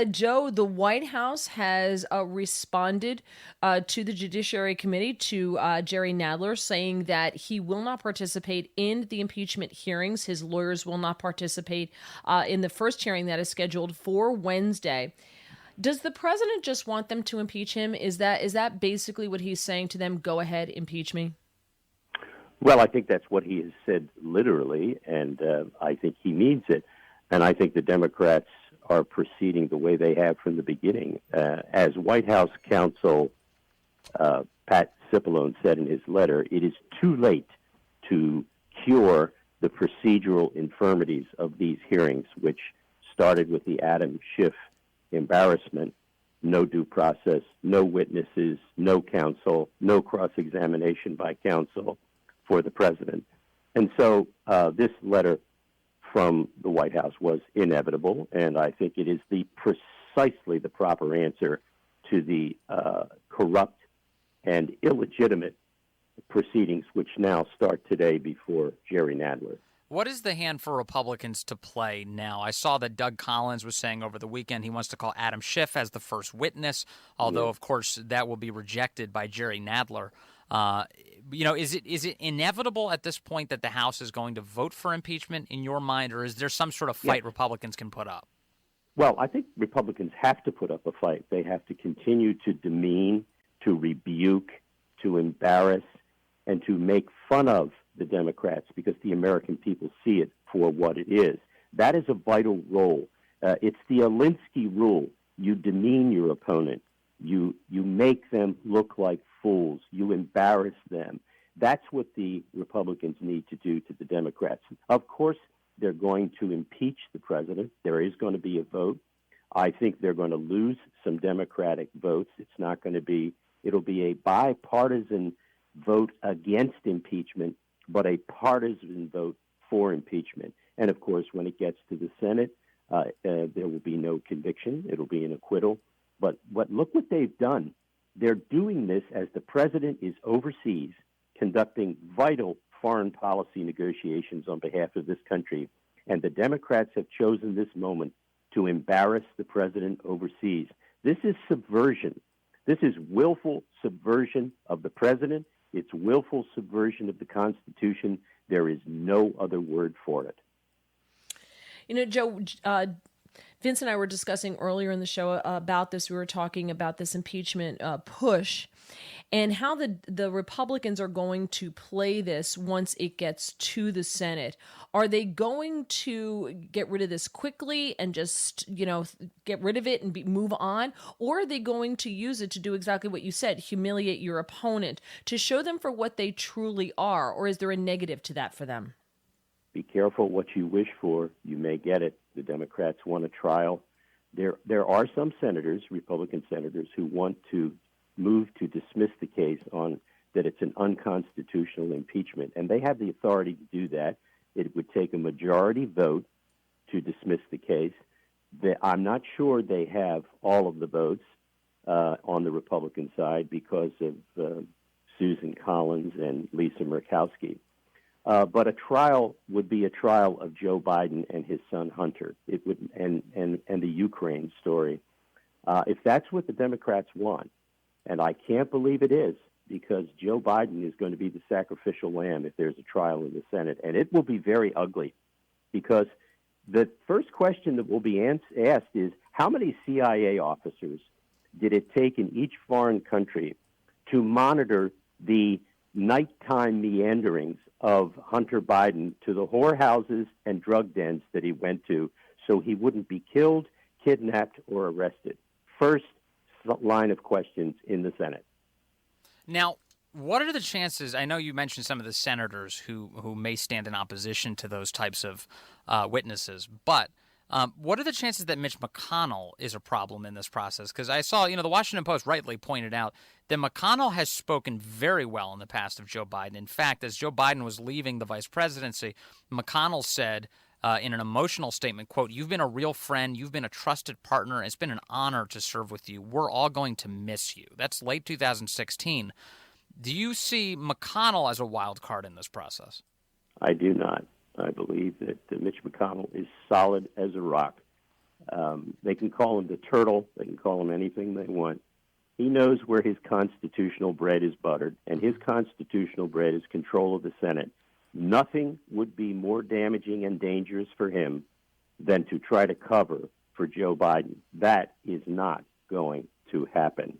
Joe, the White House has responded to the Judiciary Committee, to Jerry Nadler, saying that he will not participate in the impeachment hearings. His lawyers will not participate in the first hearing that is scheduled for Wednesday. Does the president just want them to impeach him? Is that basically what he's saying to them? Go ahead, impeach me. Well, I think that's what he has said literally, and I think he means it. And I think the Democrats are proceeding the way they have from the beginning. As White House counsel Pat Cipollone said in his letter, it is too late to cure the procedural infirmities of these hearings, which started with the Adam Schiff embarrassment, no due process, no witnesses, no counsel, no cross-examination by counsel for the president. And so this letter from the White House was inevitable, and I think it is precisely the proper answer to the corrupt and illegitimate proceedings which now start today before Jerry Nadler. What is the hand for Republicans to play now? I saw that Doug Collins was saying over the weekend he wants to call Adam Schiff as the first witness, although, of course, that will be rejected by Jerry Nadler. Is it inevitable at this point that the House is going to vote for impeachment in your mind, or is there some sort of fight Republicans can put up? Well, I think Republicans have to put up a fight. They have to continue to demean, to rebuke, to embarrass, and to make fun of the Democrats because the American people see it for what it is. That is a vital role. It's the Alinsky rule. You demean your opponent. You make them look like fools. You embarrass them. That's what the Republicans need to do to the Democrats. Of course, they're going to impeach the president. There is going to be a vote. I think they're going to lose some Democratic votes. It'll be a bipartisan vote against impeachment, but a partisan vote for impeachment. And of course, when it gets to the Senate, there will be no conviction. It'll be an acquittal. But look what they've done. They're doing this as the president is overseas conducting vital foreign policy negotiations on behalf of this country. And the Democrats have chosen this moment to embarrass the president overseas. This is subversion. This is willful subversion of the president. It's willful subversion of the Constitution. There is no other word for it. You know, Joe, Vince and I were discussing earlier in the show about this. We were talking about this impeachment push and how the Republicans are going to play this once it gets to the Senate. Are they going to get rid of this quickly and just, get rid of it and move on? Or are they going to use it to do exactly what you said, humiliate your opponent, to show them for what they truly are? Or is there a negative to that for them? Be careful what you wish for. You may get it. The Democrats want a trial. There are some senators, Republican senators, who want to move to dismiss the case on that it's an unconstitutional impeachment, and they have the authority to do that. It would take a majority vote to dismiss the case. I'm not sure they have all of the votes on the Republican side because of Susan Collins and Lisa Murkowski. But a trial would be a trial of Joe Biden and his son Hunter. It would, and the Ukraine story. If that's what the Democrats want, and I can't believe it is, because Joe Biden is going to be the sacrificial lamb if there's a trial in the Senate, and it will be very ugly. Because the first question that will be asked is, how many CIA officers did it take in each foreign country to monitor the nighttime meanderings of Hunter Biden to the whorehouses and drug dens that he went to so he wouldn't be killed, kidnapped, or arrested? First line of questions in the Senate. Now, what are the chances? I know you mentioned some of the senators who may stand in opposition to those types of witnesses, but what are the chances that Mitch McConnell is a problem in this process? Because I saw, the Washington Post rightly pointed out that McConnell has spoken very well in the past of Joe Biden. In fact, as Joe Biden was leaving the vice presidency, McConnell said in an emotional statement, quote, "You've been a real friend. You've been a trusted partner. It's been an honor to serve with you. We're all going to miss you." That's late 2016. Do you see McConnell as a wild card in this process? I do not. I believe that Mitch McConnell is solid as a rock. They can call him the turtle. They can call him anything they want. He knows where his constitutional bread is buttered, and his constitutional bread is control of the Senate. Nothing would be more damaging and dangerous for him than to try to cover for Joe Biden. That is not going to happen.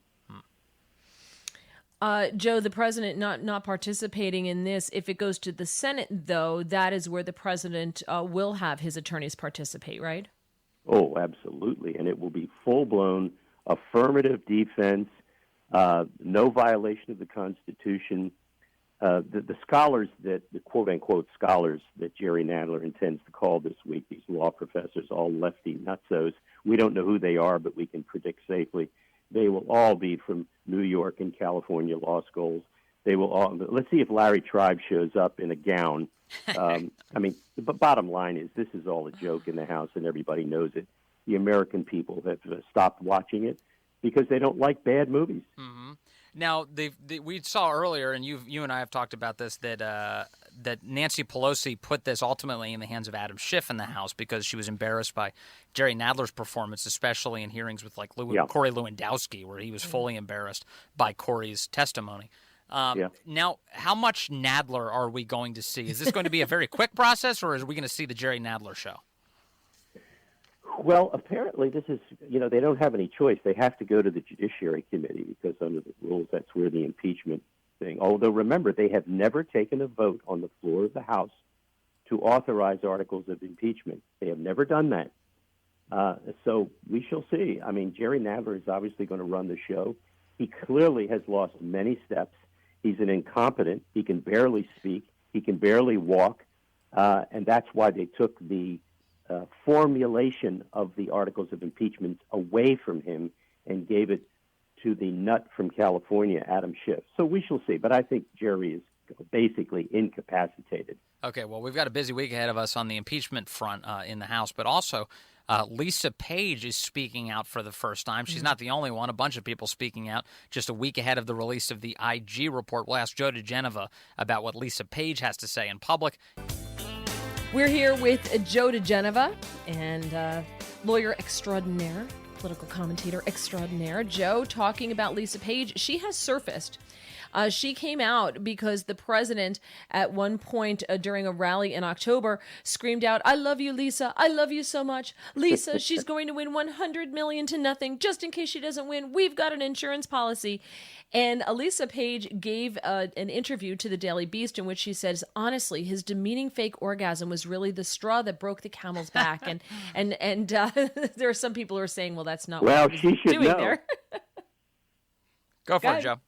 Joe, the president not participating in this. If it goes to the Senate, though, that is where the president will have his attorneys participate, right? Oh, absolutely. And it will be full-blown affirmative defense, no violation of the Constitution. The scholars the quote-unquote scholars that Jerry Nadler intends to call this week, these law professors, all lefty nutsos, we don't know who they are, but we can predict safely. They will all be from New York and California law schools. They will all. Let's see if Larry Tribe shows up in a gown. The bottom line is this is all a joke in the House, and everybody knows it. The American people have stopped watching it because they don't like bad movies. Mm-hmm. Now, we saw earlier, and you and I have talked about this, that Nancy Pelosi put this ultimately in the hands of Adam Schiff in the House because she was embarrassed by Jerry Nadler's performance, especially in hearings with Corey Lewandowski, where he was fully embarrassed by Corey's testimony. Now, how much Nadler are we going to see? Is this going to be a very quick process, or are we going to see the Jerry Nadler show? Well, apparently this is, they don't have any choice. They have to go to the Judiciary Committee because under the rules, that's where the impeachment thing. Although, remember, they have never taken a vote on the floor of the House to authorize articles of impeachment. They have never done that. So we shall see. I mean, Jerry Nadler is obviously going to run the show. He clearly has lost many steps. He's an incompetent. He can barely speak. He can barely walk. And that's why they took the formulation of the articles of impeachment away from him and gave it to the nut from California, Adam Schiff. So we shall see. But I think Jerry is basically incapacitated. Okay, well, we've got a busy week ahead of us on the impeachment front in the House, but also Lisa Page is speaking out for the first time. She's not the only one. A bunch of people speaking out just a week ahead of the release of the IG report. We'll ask Joe diGenova about what Lisa Page has to say in public. We're here with Joe diGenova and lawyer extraordinaire, political commentator extraordinaire. Joe, talking about Lisa Page, she has surfaced. She came out because the president at one point during a rally in October screamed out, "I love you, Lisa. I love you so much. Lisa, she's going to win $100 million to nothing. Just in case she doesn't win, we've got an insurance policy." And Lisa Page gave an interview to the Daily Beast in which she says, honestly, his demeaning fake orgasm was really the straw that broke the camel's back. And there are some people who are saying, well, that's not what he was doing there. Go for it, Joe.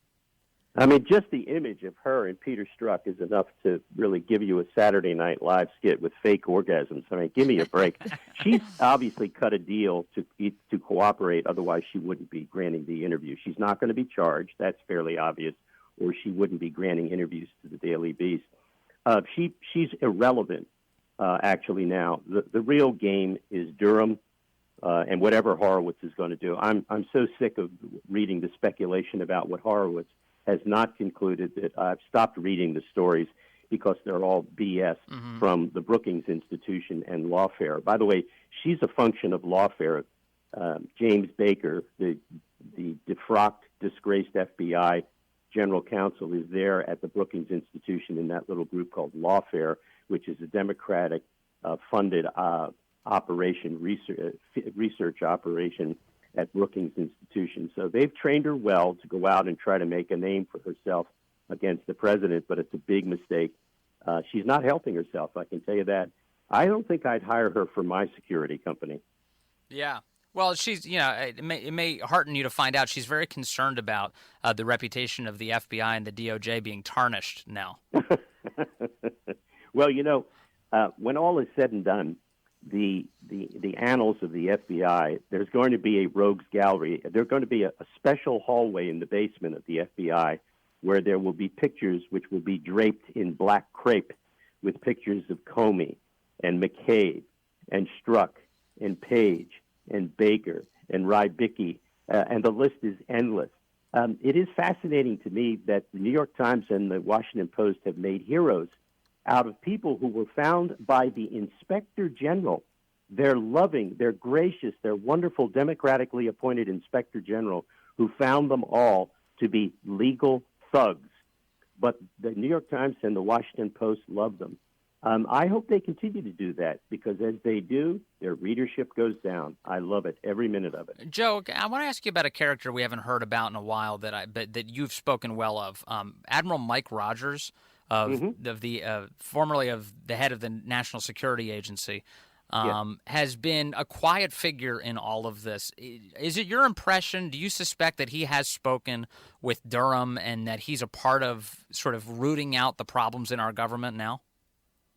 I mean, just the image of her and Peter Strzok is enough to really give you a Saturday Night Live skit with fake orgasms. I mean, give me a break. She's obviously cut a deal to cooperate, otherwise she wouldn't be granting the interview. She's not going to be charged. That's fairly obvious, or she wouldn't be granting interviews to the Daily Beast. She's irrelevant, actually, now. The real game is Durham and whatever Horowitz is going to do. I'm so sick of reading the speculation about what Horowitz has not concluded that I've stopped reading the stories because they're all BS from the Brookings Institution and Lawfare. By the way, she's a function of Lawfare. James Baker, the defrocked, disgraced FBI general counsel, is there at the Brookings Institution in that little group called Lawfare, which is a Democratic funded research operation at Brookings Institution. So they've trained her well to go out and try to make a name for herself against the president, but it's a big mistake. She's not helping herself, I can tell you that. I don't think I'd hire her for my security company. Yeah. Well, she's, it may hearten you to find out she's very concerned about the reputation of the FBI and the DOJ being tarnished now. Well, when all is said and done, the annals of the FBI, there's going to be a rogues gallery. There's going to be a special hallway in the basement of the FBI where there will be pictures which will be draped in black crepe with pictures of Comey and McCabe and Strzok and Page and Baker and Rybicki, and the list is endless. It is fascinating to me that the New York Times and the Washington Post have made heroes out of people who were found by the Inspector General their loving, their gracious, their wonderful democratically appointed inspector general who found them all to be legal thugs. But the New York Times and the Washington Post love them. I hope they continue to do that, because as they do, their readership goes down. I love it, every minute of it. Joe, I want to ask you about a character we haven't heard about in a while that you've spoken well of. Admiral Mike Rogers, formerly of the head of the National Security Agency, has been a quiet figure in all of this. Is it your impression? Do you suspect that he has spoken with Durham and that he's a part of sort of rooting out the problems in our government now?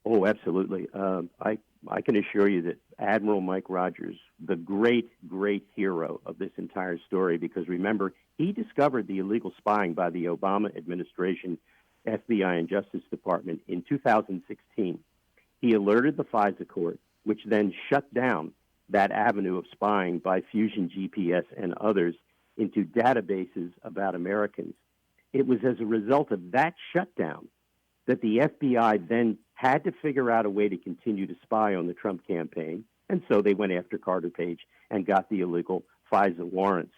Oh, absolutely. I can assure you that Admiral Mike Rogers, the great, great hero of this entire story, because remember, he discovered the illegal spying by the Obama administration, FBI, and Justice Department in 2016. He alerted the FISA court, which then shut down that avenue of spying by Fusion GPS and others into databases about Americans. It was as a result of that shutdown that the FBI then had to figure out a way to continue to spy on the Trump campaign, and so they went after Carter Page and got the illegal FISA warrants.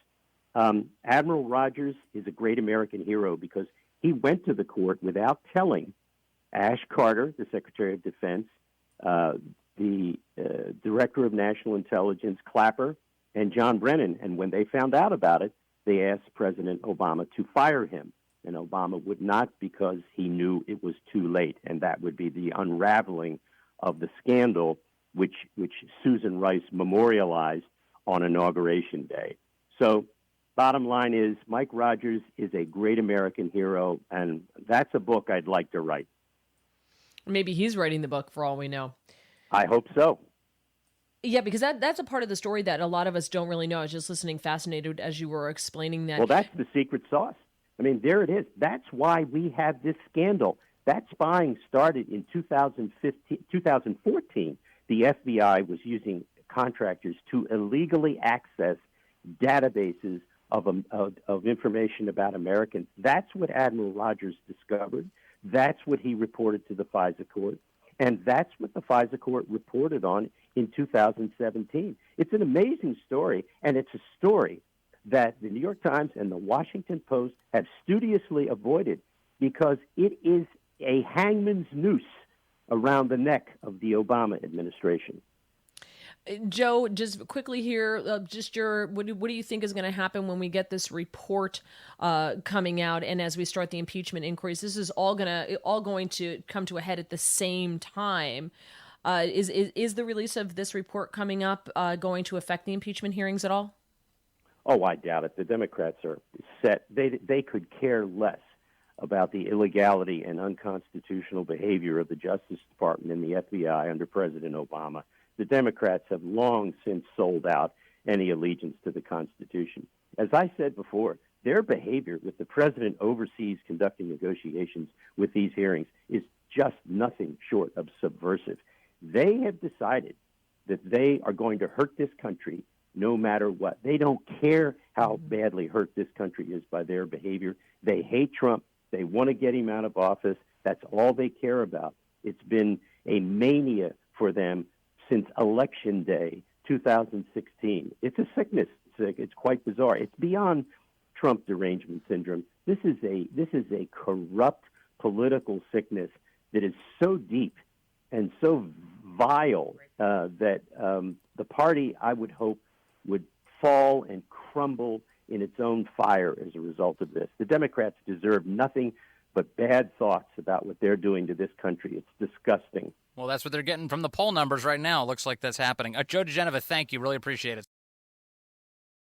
Admiral Rogers is a great American hero because he went to the court without telling Ash Carter, the Secretary of Defense, the Director of National Intelligence, Clapper, and John Brennan. And when they found out about it, they asked President Obama to fire him. And Obama would not, because he knew it was too late. And that would be the unraveling of the scandal, which Susan Rice memorialized on Inauguration Day. So bottom line is, Mike Rogers is a great American hero, and that's a book I'd like to write. Maybe he's writing the book for all we know. I hope so. Yeah, because that's a part of the story that a lot of us don't really know. I was just listening, fascinated as you were explaining that. Well, that's the secret sauce. I mean, there it is. That's why we have this scandal. That spying started in 2014. The FBI was using contractors to illegally access databases of information about Americans. That's what Admiral Rogers discovered. That's what he reported to the FISA court. And that's what the FISA court reported on in 2017. It's an amazing story, and it's a story that the New York Times and the Washington Post have studiously avoided, because it is a hangman's noose around the neck of the Obama administration. Joe, just quickly here, what do you think is going to happen when we get this report coming out, and as we start the impeachment inquiries? This is all going to come to a head at the same time. Is the release of this report coming up going to affect the impeachment hearings at all? Oh, I doubt it. The Democrats are set. They could care less about the illegality and unconstitutional behavior of the Justice Department and the FBI under President Obama. The Democrats have long since sold out any allegiance to the Constitution. As I said before, their behavior with the president overseas conducting negotiations with these hearings is just nothing short of subversive. They have decided that they are going to hurt this country no matter what. They don't care how badly hurt this country is by their behavior. They hate Trump. They want to get him out of office. That's all they care about. It's been a mania for them since Election Day 2016. It's a sickness. It's quite bizarre. It's beyond Trump derangement syndrome. This is a corrupt political sickness that is so deep and so vile that the party, I would hope, would fall and crumble in its own fire as a result of this. The Democrats deserve nothing but bad thoughts about what they're doing to this country. It's disgusting. Well, that's what they're getting from the poll numbers right now. It looks like that's happening. Joe diGenova, thank you. Really appreciate it.